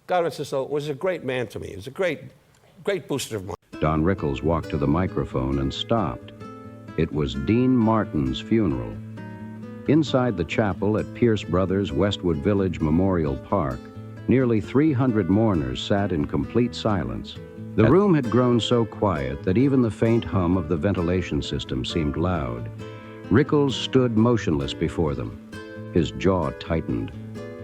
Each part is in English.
God rest his soul, was a great man to me. He was a great booster of mine. Don Rickles walked to the microphone and stopped. It was Dean Martin's funeral. Inside the chapel at Pierce Brothers Westwood Village Memorial Park, nearly 300 mourners sat in complete silence. The room had grown so quiet that even the faint hum of the ventilation system seemed loud. Rickles stood motionless before them. His jaw tightened.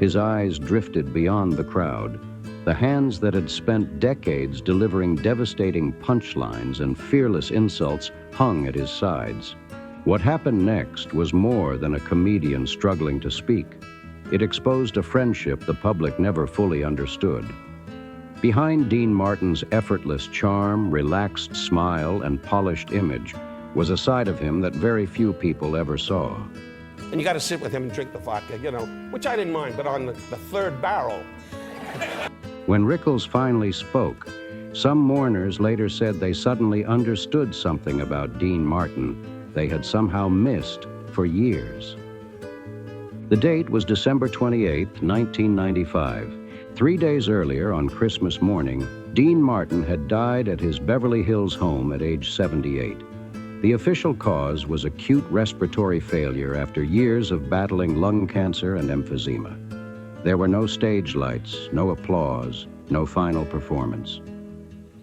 His eyes drifted beyond the crowd. The hands that had spent decades delivering devastating punchlines and fearless insults hung at his sides. What happened next was more than a comedian struggling to speak. It exposed a friendship the public never fully understood. Behind Dean Martin's effortless charm, relaxed smile, and polished image was a side of him that very few people ever saw. And you got to sit with him and drink the vodka, you know, which I didn't mind, but on the third barrel. When Rickles finally spoke, some mourners later said they suddenly understood something about Dean Martin they had somehow missed for years. The date was December 28, 1995. 3 days earlier, on Christmas morning, Dean Martin had died at his Beverly Hills home at age 78. The official cause was acute respiratory failure after years of battling lung cancer and emphysema. There were no stage lights, no applause, no final performance.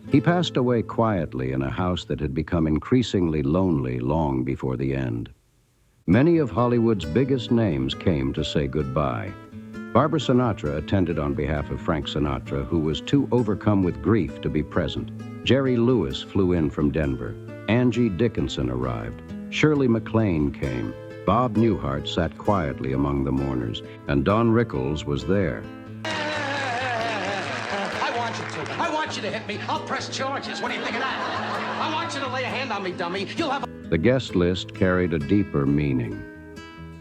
He passed away quietly in a house that had become increasingly lonely long before the end. Many of Hollywood's biggest names came to say goodbye. Barbara Sinatra attended on behalf of Frank Sinatra, who was too overcome with grief to be present. Jerry Lewis flew in from Denver. Angie Dickinson arrived. Shirley MacLaine came. Bob Newhart sat quietly among the mourners, and Don Rickles was there. I want you to hit me. I'll press charges. What do you think of that? I want you to lay a hand on me, dummy. You'll have a... The guest list carried a deeper meaning.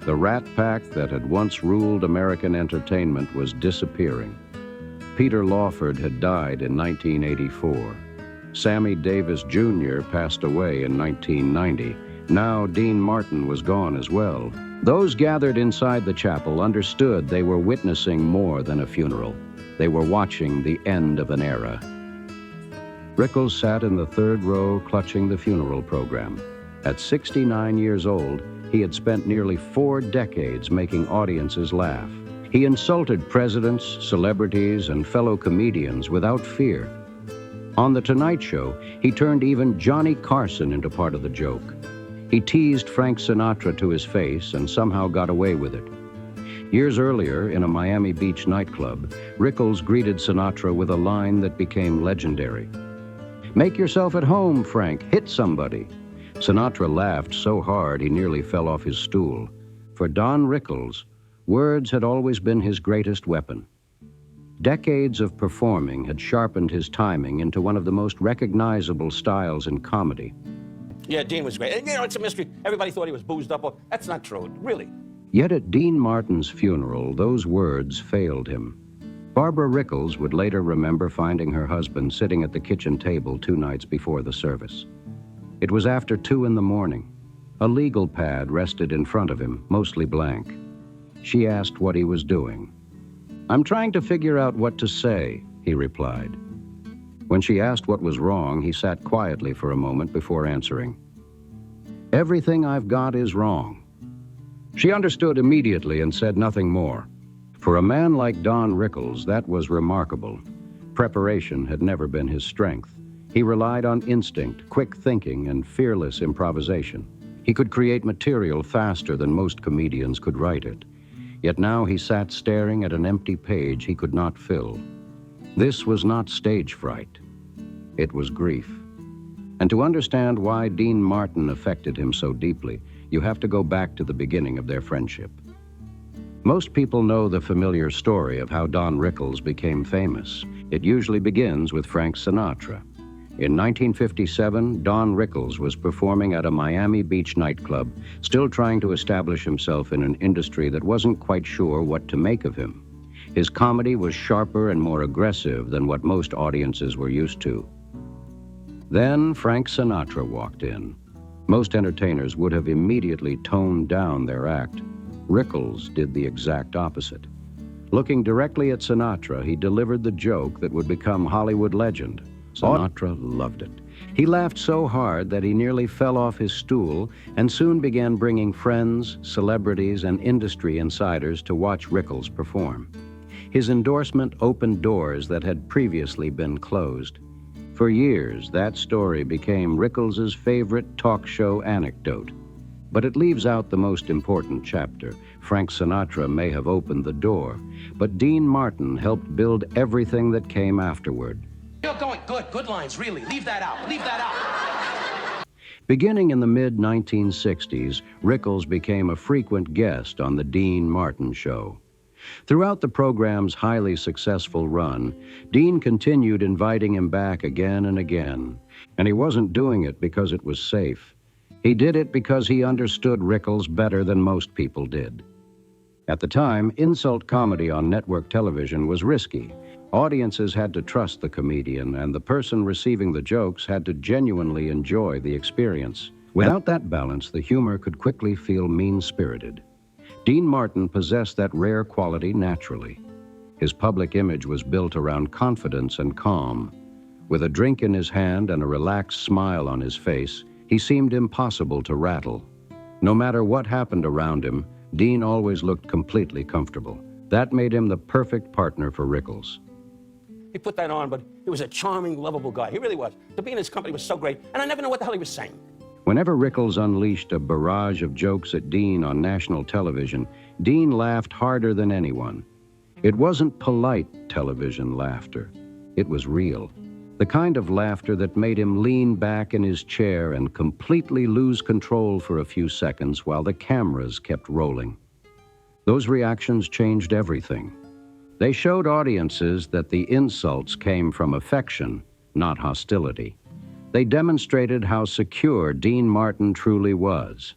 The rat pack that had once ruled American entertainment was disappearing. Peter Lawford had died in 1984. Sammy Davis Jr. passed away in 1990. Now Dean Martin was gone as well. Those gathered inside the chapel understood they were witnessing more than a funeral. They were watching the end of an era. Rickles sat in the third row clutching the funeral program. At 69 years old, he had spent nearly 4 decades making audiences laugh. He insulted presidents, celebrities, and fellow comedians without fear. On The Tonight Show, he turned even Johnny Carson into part of the joke. He teased Frank Sinatra to his face and somehow got away with it. Years earlier, in a Miami Beach nightclub, Rickles greeted Sinatra with a line that became legendary. "Make yourself at home, Frank. Hit somebody." Sinatra laughed so hard he nearly fell off his stool. For Don Rickles, words had always been his greatest weapon. Decades of performing had sharpened his timing into one of the most recognizable styles in comedy. Yeah, Dean was great. You know, it's a mystery. Everybody thought he was boozed up. That's not true, really. Yet at Dean Martin's funeral, those words failed him. Barbara Rickles would later remember finding her husband sitting at the kitchen table 2 nights before the service. It was after 2 in the morning. A legal pad rested in front of him, mostly blank. She asked what he was doing. "I'm trying to figure out what to say," he replied. When she asked what was wrong, he sat quietly for a moment before answering. "Everything I've got is wrong." She understood immediately and said nothing more. For a man like Don Rickles, that was remarkable. Preparation had never been his strength. He relied on instinct, quick thinking, and fearless improvisation. He could create material faster than most comedians could write it. Yet now he sat staring at an empty page he could not fill. This was not stage fright. It was grief. And to understand why Dean Martin affected him so deeply, you have to go back to the beginning of their friendship. Most people know the familiar story of how Don Rickles became famous. It usually begins with Frank Sinatra. In 1957, Don Rickles was performing at a Miami Beach nightclub, still trying to establish himself in an industry that wasn't quite sure what to make of him. His comedy was sharper and more aggressive than what most audiences were used to. Then Frank Sinatra walked in. Most entertainers would have immediately toned down their act. Rickles did the exact opposite. Looking directly at Sinatra, he delivered the joke that would become Hollywood legend. Sinatra loved it. He laughed so hard that he nearly fell off his stool and soon began bringing friends, celebrities, and industry insiders to watch Rickles perform. His endorsement opened doors that had previously been closed. For years, that story became Rickles' favorite talk show anecdote. But it leaves out the most important chapter. Frank Sinatra may have opened the door, but Dean Martin helped build everything that came afterward. You're going good lines, really. Leave that out. Beginning in the mid-1960s, Rickles became a frequent guest on the Dean Martin Show. Throughout the program's highly successful run, Dean continued inviting him back again and again, and he wasn't doing it because it was safe. He did it because he understood Rickles better than most people did. At the time, insult comedy on network television was risky. Audiences had to trust the comedian, and the person receiving the jokes had to genuinely enjoy the experience. Without that balance, the humor could quickly feel mean-spirited. Dean Martin possessed that rare quality naturally. His public image was built around confidence and calm. With a drink in his hand and a relaxed smile on his face, he seemed impossible to rattle. No matter what happened around him, Dean always looked completely comfortable. That made him the perfect partner for Rickles. He put that on, but he was a charming, lovable guy. He really was. To be in his company was so great, and I never knew what the hell he was saying. Whenever Rickles unleashed a barrage of jokes at Dean on national television, Dean laughed harder than anyone. It wasn't polite television laughter. It was real. The kind of laughter that made him lean back in his chair and completely lose control for a few seconds while the cameras kept rolling. Those reactions changed everything. They showed audiences that the insults came from affection, not hostility. They demonstrated how secure Dean Martin truly was.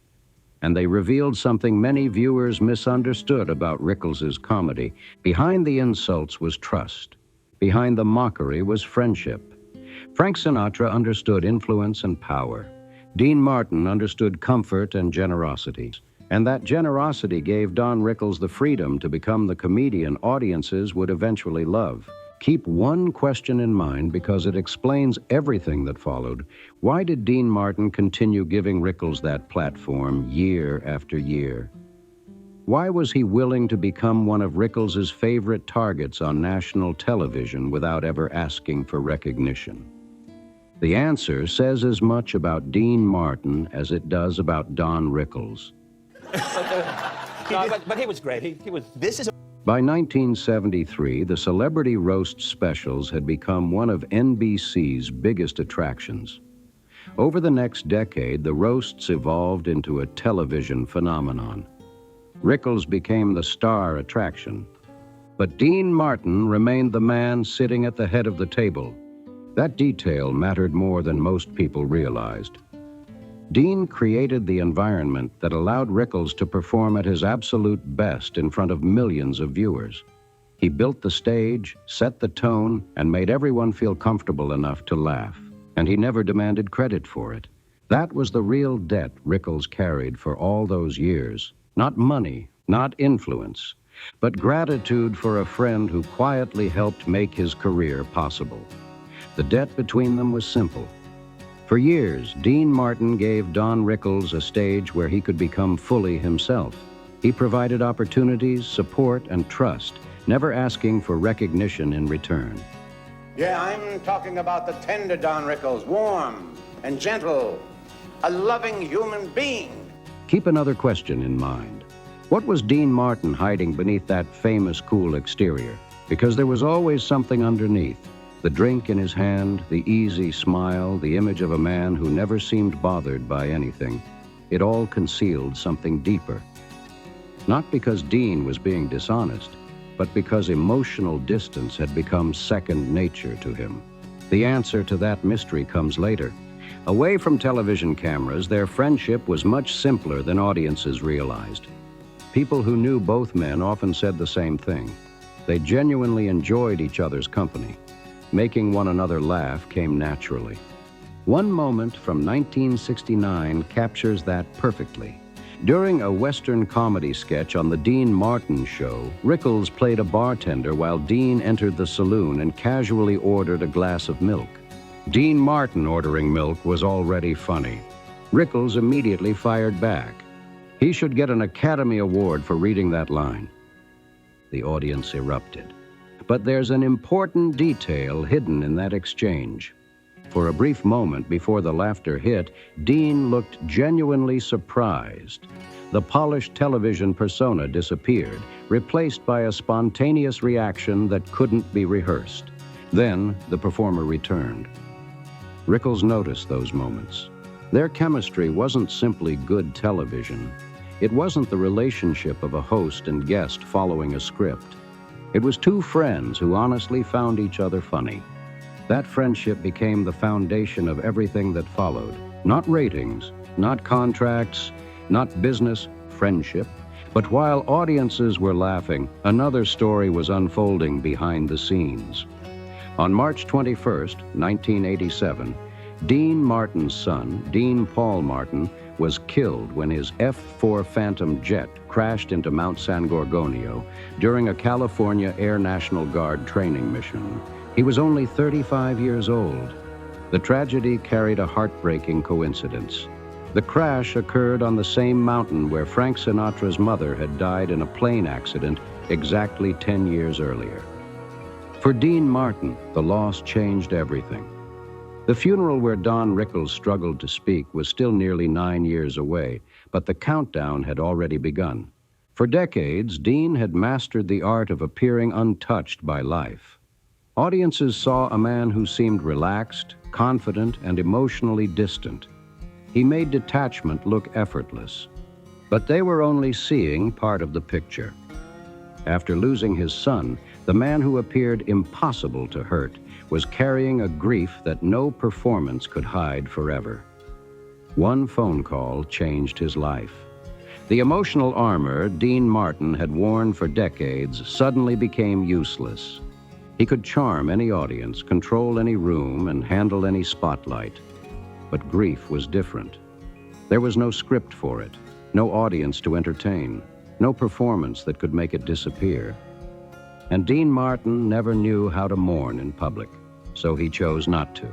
And they revealed something many viewers misunderstood about Rickles' comedy. Behind the insults was trust. Behind the mockery was friendship. Frank Sinatra understood influence and power. Dean Martin understood comfort and generosity. And that generosity gave Don Rickles the freedom to become the comedian audiences would eventually love. Keep one question in mind because it explains everything that followed. Why did Dean Martin continue giving Rickles that platform year after year? Why was he willing to become one of Rickles' favorite targets on national television without ever asking for recognition? The answer says as much about Dean Martin as it does about Don Rickles. But he was great. He was. By 1973, the celebrity roast specials had become one of NBC's biggest attractions. Over the next decade, the roasts evolved into a television phenomenon. Rickles became the star attraction. But Dean Martin remained the man sitting at the head of the table. That detail mattered more than most people realized. Dean created the environment that allowed Rickles to perform at his absolute best in front of millions of viewers. He built the stage, set the tone, and made everyone feel comfortable enough to laugh. And he never demanded credit for it. That was the real debt Rickles carried for all those years. Not money, not influence, but gratitude for a friend who quietly helped make his career possible. The debt between them was simple. For years, Dean Martin gave Don Rickles a stage where he could become fully himself. He provided opportunities, support, and trust, never asking for recognition in return. Yeah, I'm talking about the tender Don Rickles, warm and gentle, a loving human being. Keep another question in mind. What was Dean Martin hiding beneath that famous cool exterior? Because there was always something underneath. The drink in his hand, the easy smile, the image of a man who never seemed bothered by anything. It all concealed something deeper. Not because Dean was being dishonest, but because emotional distance had become second nature to him. The answer to that mystery comes later. Away from television cameras, their friendship was much simpler than audiences realized. People who knew both men often said the same thing. They genuinely enjoyed each other's company. Making one another laugh came naturally. One moment from 1969 captures that perfectly. During a Western comedy sketch on the Dean Martin Show, Rickles played a bartender while Dean entered the saloon and casually ordered a glass of milk. Dean Martin ordering milk was already funny. Rickles immediately fired back. He should get an Academy Award for reading that line. The audience erupted. But there's an important detail hidden in that exchange. For a brief moment before the laughter hit, Dean looked genuinely surprised. The polished television persona disappeared, replaced by a spontaneous reaction that couldn't be rehearsed. Then the performer returned. Rickles noticed those moments. Their chemistry wasn't simply good television. It wasn't the relationship of a host and guest following a script. It was two friends who honestly found each other funny. That friendship became the foundation of everything that followed. Not ratings, not contracts, not business, friendship. But while audiences were laughing, another story was unfolding behind the scenes. On March 21st, 1987, Dean Martin's son, Dean Paul Martin, was killed when his F-4 Phantom jet crashed into Mount San Gorgonio during a California Air National Guard training mission. He was only 35 years old. The tragedy carried a heartbreaking coincidence. The crash occurred on the same mountain where Frank Sinatra's mother had died in a plane accident exactly 10 years earlier. For Dean Martin, the loss changed everything. The funeral where Don Rickles struggled to speak was still nearly 9 years away, but the countdown had already begun. For decades, Dean had mastered the art of appearing untouched by life. Audiences saw a man who seemed relaxed, confident, and emotionally distant. He made detachment look effortless. But they were only seeing part of the picture. After losing his son, the man who appeared impossible to hurt was carrying a grief that no performance could hide forever. One phone call changed his life. The emotional armor Dean Martin had worn for decades suddenly became useless. He could charm any audience, control any room, and handle any spotlight. But grief was different. There was no script for it, no audience to entertain, no performance that could make it disappear. And Dean Martin never knew how to mourn in public, so he chose not to.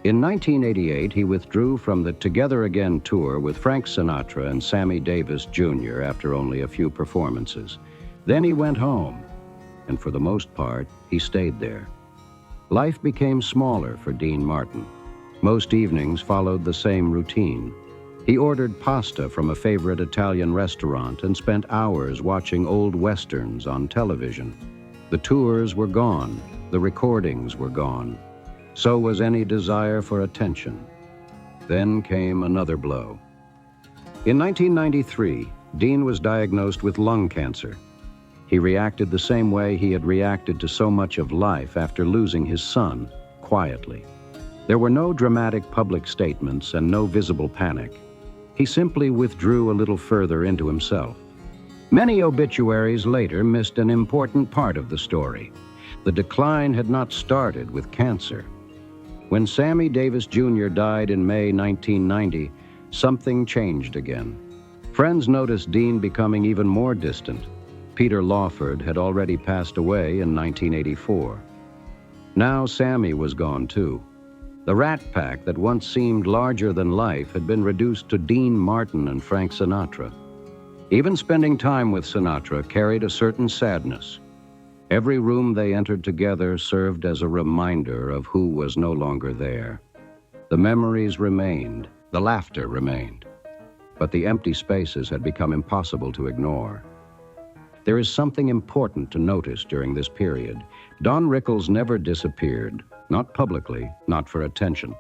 In 1988, he withdrew from the Together Again tour with Frank Sinatra and Sammy Davis Jr. after only a few performances. Then he went home, and for the most part, he stayed there. Life became smaller for Dean Martin. Most evenings followed the same routine. He ordered pasta from a favorite Italian restaurant and spent hours watching old westerns on television. The tours were gone. The recordings were gone. So was any desire for attention. Then came another blow. In 1993, Dean was diagnosed with lung cancer. He reacted the same way he had reacted to so much of life after losing his son, quietly. There were no dramatic public statements and no visible panic. He simply withdrew a little further into himself. Many obituaries later missed an important part of the story. The decline had not started with cancer. When Sammy Davis Jr. died in May 1990, something changed again. Friends noticed Dean becoming even more distant. Peter Lawford had already passed away in 1984. Now Sammy was gone too. The Rat Pack that once seemed larger than life had been reduced to Dean Martin and Frank Sinatra. Even spending time with Sinatra carried a certain sadness. Every room they entered together served as a reminder of who was no longer there. The memories remained, the laughter remained, but the empty spaces had become impossible to ignore. There is something important to notice during this period. Don Rickles never disappeared, not publicly, not for attention.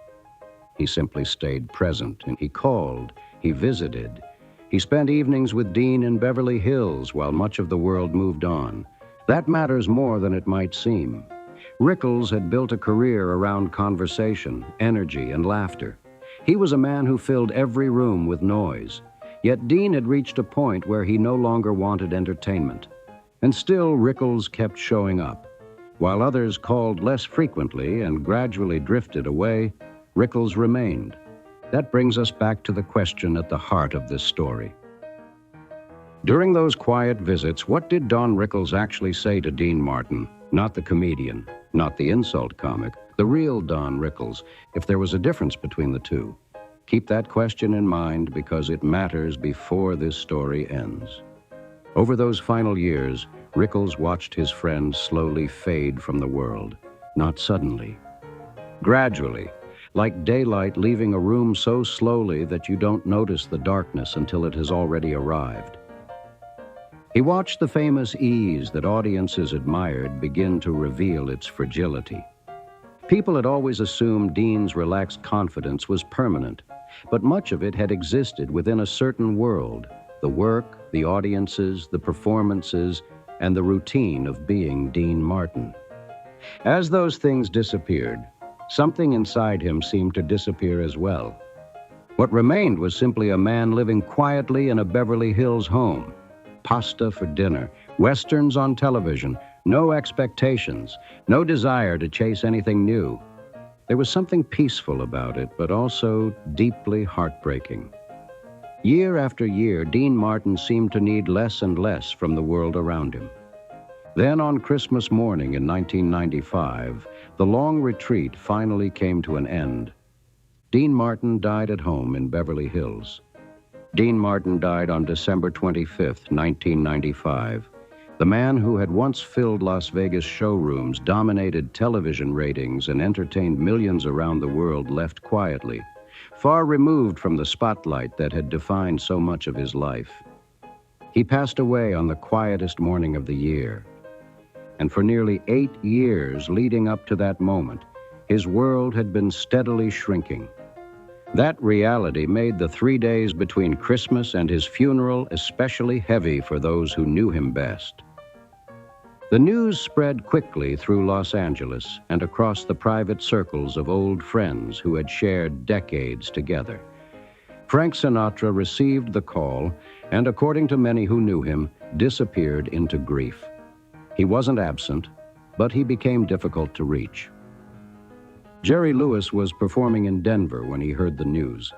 He simply stayed present, and he called, he visited. He spent evenings with Dean in Beverly Hills while much of the world moved on. That matters more than it might seem. Rickles had built a career around conversation, energy, and laughter. He was a man who filled every room with noise. Yet Dean had reached a point where he no longer wanted entertainment. And still Rickles kept showing up. While others called less frequently and gradually drifted away, Rickles remained. That brings us back to the question at the heart of this story. During those quiet visits, what did Don Rickles actually say to Dean Martin? Not the comedian, not the insult comic, the real Don Rickles, if there was a difference between the two. Keep that question in mind because it matters before this story ends. Over those final years, Rickles watched his friend slowly fade from the world. Not suddenly. Gradually, like daylight leaving a room so slowly that you don't notice the darkness until it has already arrived. He watched the famous ease that audiences admired begin to reveal its fragility. People had always assumed Dean's relaxed confidence was permanent, but much of it had existed within a certain world: the work, the audiences, the performances, and the routine of being Dean Martin. As those things disappeared, something inside him seemed to disappear as well. What remained was simply a man living quietly in a Beverly Hills home. Pasta for dinner, westerns on television, no expectations, no desire to chase anything new. There was something peaceful about it, but also deeply heartbreaking. Year after year, Dean Martin seemed to need less and less from the world around him. Then on Christmas morning in 1995, the long retreat finally came to an end. Dean Martin died at home in Beverly Hills. Dean Martin died on December 25th, 1995. The man who had once filled Las Vegas showrooms, dominated television ratings, and entertained millions around the world left quietly, far removed from the spotlight that had defined so much of his life. He passed away on the quietest morning of the year. And for nearly 8 years leading up to that moment, his world had been steadily shrinking. That reality made the 3 days between Christmas and his funeral especially heavy for those who knew him best. The news spread quickly through Los Angeles and across the private circles of old friends who had shared decades together. Frank Sinatra received the call and, according to many who knew him, disappeared into grief. He wasn't absent, but he became difficult to reach. Jerry Lewis was performing in Denver when he heard the news.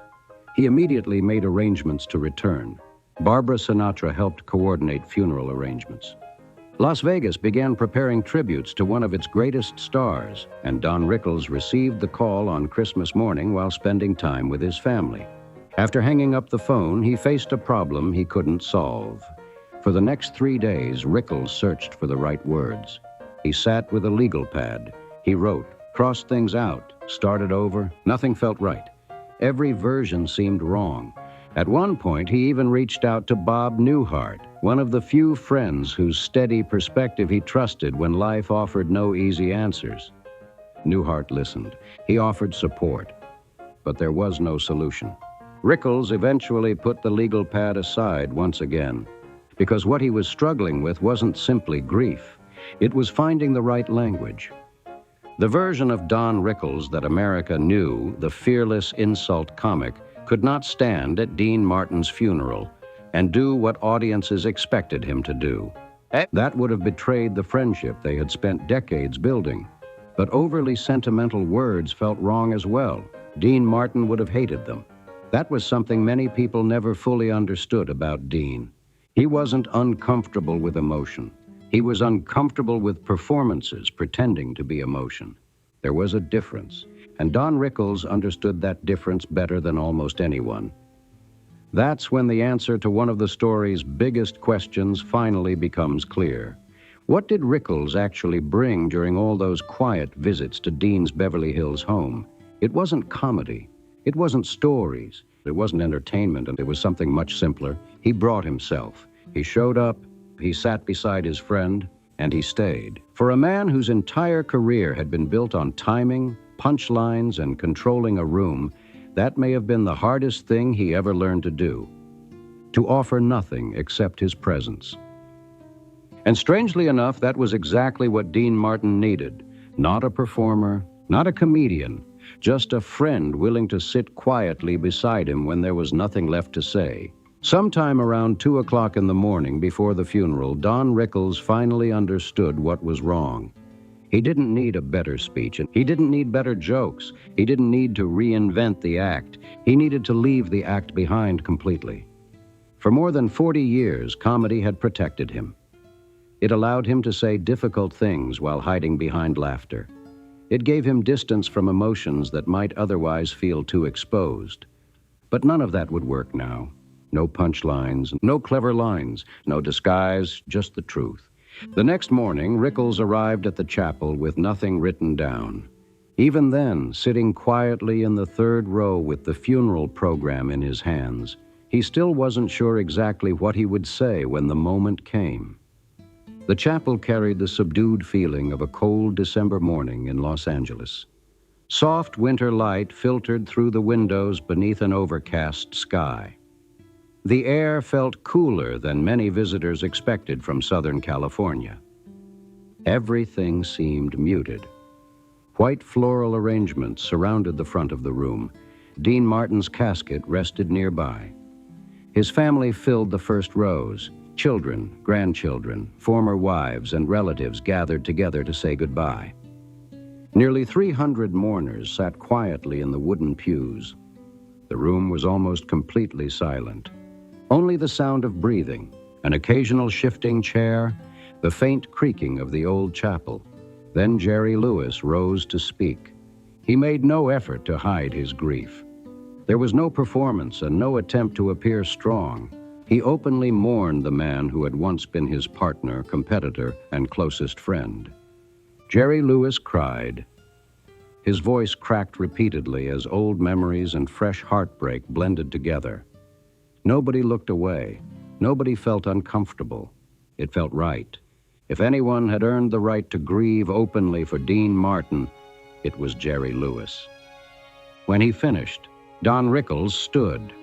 He immediately made arrangements to return. Barbara Sinatra helped coordinate funeral arrangements. Las Vegas began preparing tributes to one of its greatest stars, and Don Rickles received the call on Christmas morning while spending time with his family. After hanging up the phone, he faced a problem he couldn't solve. For the next 3 days, Rickles searched for the right words. He sat with a legal pad. He wrote, crossed things out, started over. Nothing felt right. Every version seemed wrong. At one point, he even reached out to Bob Newhart, one of the few friends whose steady perspective he trusted when life offered no easy answers. Newhart listened. He offered support, but there was no solution. Rickles eventually put the legal pad aside once again, because what he was struggling with wasn't simply grief. It was finding the right language. The version of Don Rickles that America knew, the fearless insult comic, could not stand at Dean Martin's funeral and do what audiences expected him to do. That would have betrayed the friendship they had spent decades building. But overly sentimental words felt wrong as well. Dean Martin would have hated them. That was something many people never fully understood about Dean. He wasn't uncomfortable with emotion. He was uncomfortable with performances pretending to be emotion. There was a difference, and Don Rickles understood that difference better than almost anyone. That's when the answer to one of the story's biggest questions finally becomes clear. What did Rickles actually bring during all those quiet visits to Dean's Beverly Hills home? It wasn't comedy. It wasn't stories. It wasn't entertainment, and it was something much simpler. He brought himself. He showed up, he sat beside his friend, and he stayed. For a man whose entire career had been built on timing, punchlines, and controlling a room, that may have been the hardest thing he ever learned to do. To offer nothing except his presence. And strangely enough, that was exactly what Dean Martin needed. Not a performer, not a comedian, just a friend willing to sit quietly beside him when there was nothing left to say. Sometime around 2 o'clock in the morning before the funeral, Don Rickles finally understood what was wrong. He didn't need a better speech, and he didn't need better jokes. He didn't need to reinvent the act. He needed to leave the act behind completely. For more than 40 years, comedy had protected him. It allowed him to say difficult things while hiding behind laughter. It gave him distance from emotions that might otherwise feel too exposed. But none of that would work now. No punchlines, no clever lines, no disguise, just the truth. The next morning, Rickles arrived at the chapel with nothing written down. Even then, sitting quietly in the third row with the funeral program in his hands, he still wasn't sure exactly what he would say when the moment came. The chapel carried the subdued feeling of a cold December morning in Los Angeles. Soft winter light filtered through the windows beneath an overcast sky. The air felt cooler than many visitors expected from Southern California. Everything seemed muted. White floral arrangements surrounded the front of the room. Dean Martin's casket rested nearby. His family filled the first rows. Children, grandchildren, former wives, and relatives gathered together to say goodbye. Nearly 300 mourners sat quietly in the wooden pews. The room was almost completely silent. Only the sound of breathing, an occasional shifting chair, the faint creaking of the old chapel. Then Jerry Lewis rose to speak. He made no effort to hide his grief. There was no performance and no attempt to appear strong. He openly mourned the man who had once been his partner, competitor, and closest friend. Jerry Lewis cried. His voice cracked repeatedly as old memories and fresh heartbreak blended together. Nobody looked away. Nobody felt uncomfortable. It felt right. If anyone had earned the right to grieve openly for Dean Martin, it was Jerry Lewis. When he finished, Don Rickles stood.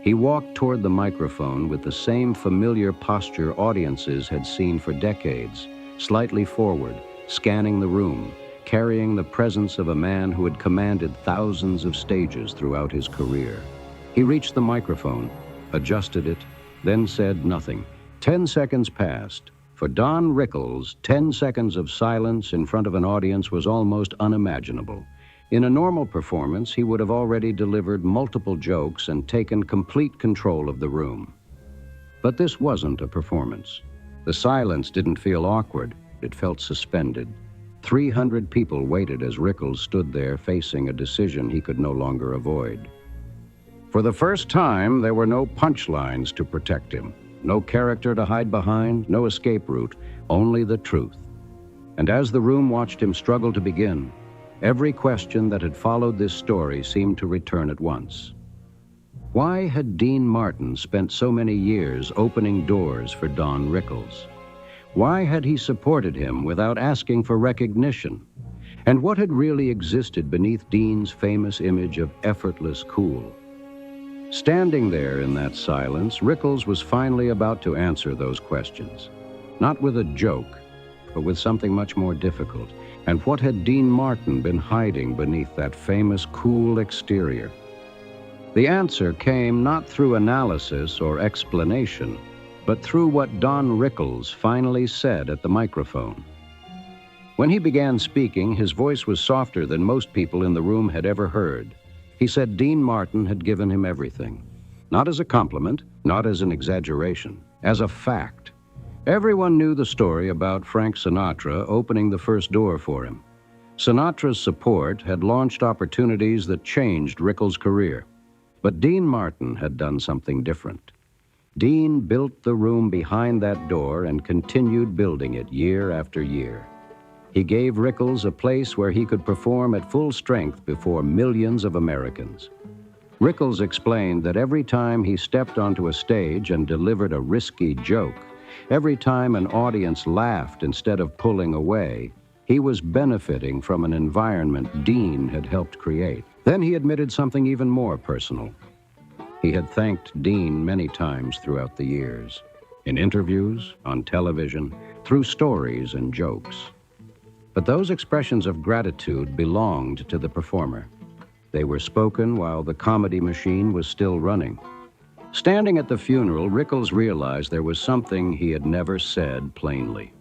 He walked toward the microphone with the same familiar posture audiences had seen for decades, slightly forward, scanning the room, carrying the presence of a man who had commanded thousands of stages throughout his career. He reached the microphone, adjusted it, then said nothing. 10 seconds passed. For Don Rickles, 10 seconds of silence in front of an audience was almost unimaginable. In a normal performance, he would have already delivered multiple jokes and taken complete control of the room. But this wasn't a performance. The silence didn't feel awkward. It felt suspended. 300 people waited as Rickles stood there facing a decision he could no longer avoid. For the first time, there were no punchlines to protect him, no character to hide behind, no escape route, only the truth. And as the room watched him struggle to begin, every question that had followed this story seemed to return at once. Why had Dean Martin spent so many years opening doors for Don Rickles? Why had he supported him without asking for recognition? And what had really existed beneath Dean's famous image of effortless cool? Standing there in that silence, Rickles was finally about to answer those questions. Not with a joke, but with something much more difficult. And what had Dean Martin been hiding beneath that famous cool exterior? The answer came not through analysis or explanation, but through what Don Rickles finally said at the microphone. When he began speaking, his voice was softer than most people in the room had ever heard. He said Dean Martin had given him everything. Not as a compliment, not as an exaggeration, as a fact. Everyone knew the story about Frank Sinatra opening the first door for him. Sinatra's support had launched opportunities that changed Rickles' career. But Dean Martin had done something different. Dean built the room behind that door and continued building it year after year. He gave Rickles a place where he could perform at full strength before millions of Americans. Rickles explained that every time he stepped onto a stage and delivered a risky joke, every time an audience laughed instead of pulling away, he was benefiting from an environment Dean had helped create. Then he admitted something even more personal. He had thanked Dean many times throughout the years, in interviews, on television, through stories and jokes. But those expressions of gratitude belonged to the performer. They were spoken while the comedy machine was still running. Standing at the funeral, Rickles realized there was something he had never said plainly.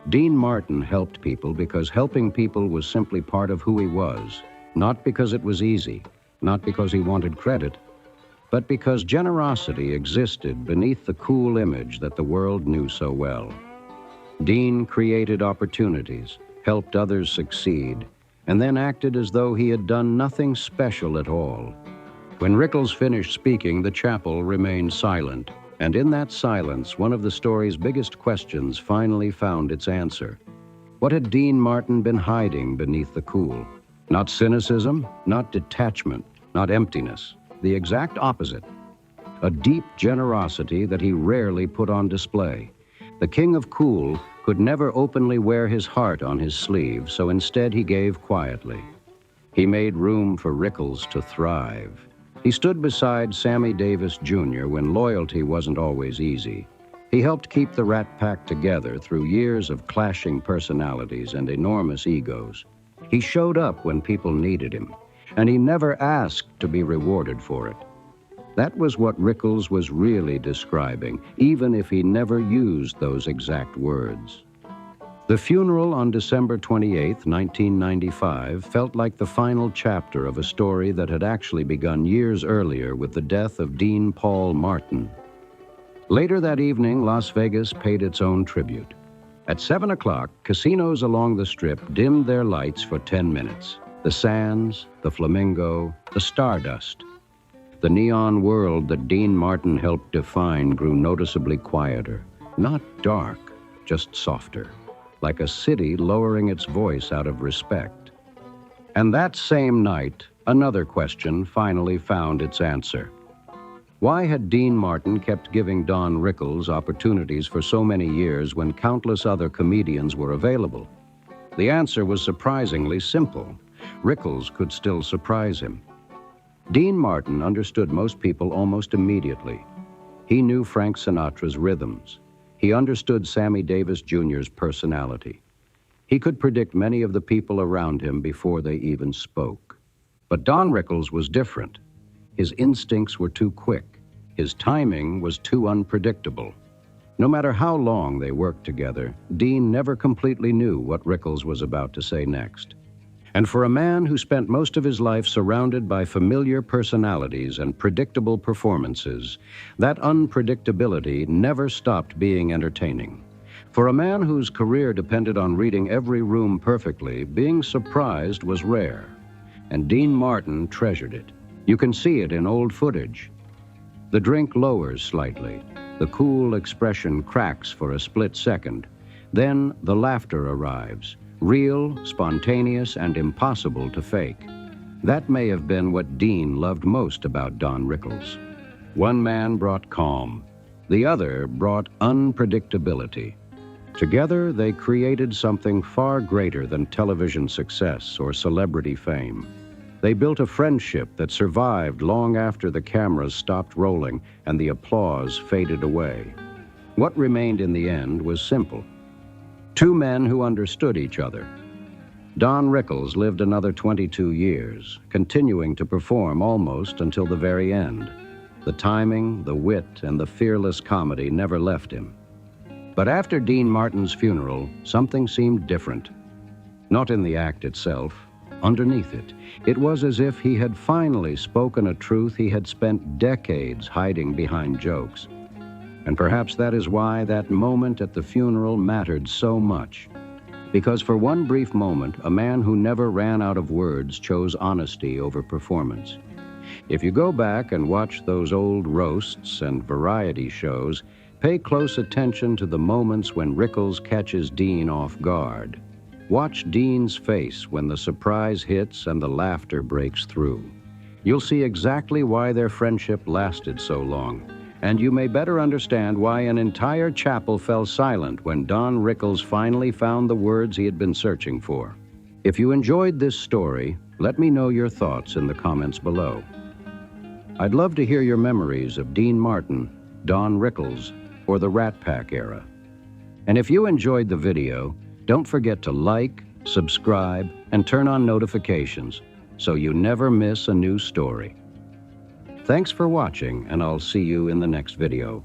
Dean Martin helped people because helping people was simply part of who he was, not because it was easy, not because he wanted credit, but but because generosity existed beneath the cool image that the world knew so well. Dean created opportunities, helped others succeed, and then acted as though he had done nothing special at all. When Rickles finished speaking, the chapel remained silent, and in that silence, one of the story's biggest questions finally found its answer. What had Dean Martin been hiding beneath the cool? Not cynicism, not detachment, not emptiness. The exact opposite. A deep generosity that he rarely put on display. The king of cool could never openly wear his heart on his sleeve, so instead he gave quietly. He made room for Rickles to thrive. He stood beside Sammy Davis Jr. when loyalty wasn't always easy. He helped keep the Rat Pack together through years of clashing personalities and enormous egos. He showed up when people needed him, and he never asked to be rewarded for it. That was what Rickles was really describing, even if he never used those exact words. The funeral on December 28, 1995, felt like the final chapter of a story that had actually begun years earlier with the death of Dean Paul Martin. Later that evening, Las Vegas paid its own tribute. At 7 o'clock, casinos along the Strip dimmed their lights for 10 minutes. The Sands, the Flamingo, the Stardust. The neon world that Dean Martin helped define grew noticeably quieter. Not dark, just softer. Like a city lowering its voice out of respect. And that same night, another question finally found its answer. Why had Dean Martin kept giving Don Rickles opportunities for so many years when countless other comedians were available? The answer was surprisingly simple. Rickles could still surprise him. Dean Martin understood most people almost immediately. He knew Frank Sinatra's rhythms. He understood Sammy Davis Jr.'s personality. He could predict many of the people around him before they even spoke. But Don Rickles was different. His instincts were too quick. His timing was too unpredictable. No matter how long they worked together, Dean never completely knew what Rickles was about to say next. And for a man who spent most of his life surrounded by familiar personalities and predictable performances, that unpredictability never stopped being entertaining. For a man whose career depended on reading every room perfectly, being surprised was rare. And Dean Martin treasured it. You can see it in old footage. The drink lowers slightly. The cool expression cracks for a split second. Then the laughter arrives. Real, spontaneous, and impossible to fake. That may have been what Dean loved most about Don Rickles. One man brought calm. The other brought unpredictability. Together, they created something far greater than television success or celebrity fame. They built a friendship that survived long after the cameras stopped rolling and the applause faded away. What remained in the end was simple. Two men who understood each other. Don Rickles lived another 22 years, continuing to perform almost until the very end. The timing, the wit, and the fearless comedy never left him. But after Dean Martin's funeral, something seemed different. Not in the act itself, underneath it. It was as if he had finally spoken a truth he had spent decades hiding behind jokes. And perhaps that is why that moment at the funeral mattered so much. Because for one brief moment, a man who never ran out of words chose honesty over performance. If you go back and watch those old roasts and variety shows, pay close attention to the moments when Rickles catches Dean off guard. Watch Dean's face when the surprise hits and the laughter breaks through. You'll see exactly why their friendship lasted so long. And you may better understand why an entire chapel fell silent when Don Rickles finally found the words he had been searching for. If you enjoyed this story, let me know your thoughts in the comments below. I'd love to hear your memories of Dean Martin, Don Rickles, or the Rat Pack era. And if you enjoyed the video, don't forget to like, subscribe, and turn on notifications so you never miss a new story. Thanks for watching, and I'll see you in the next video.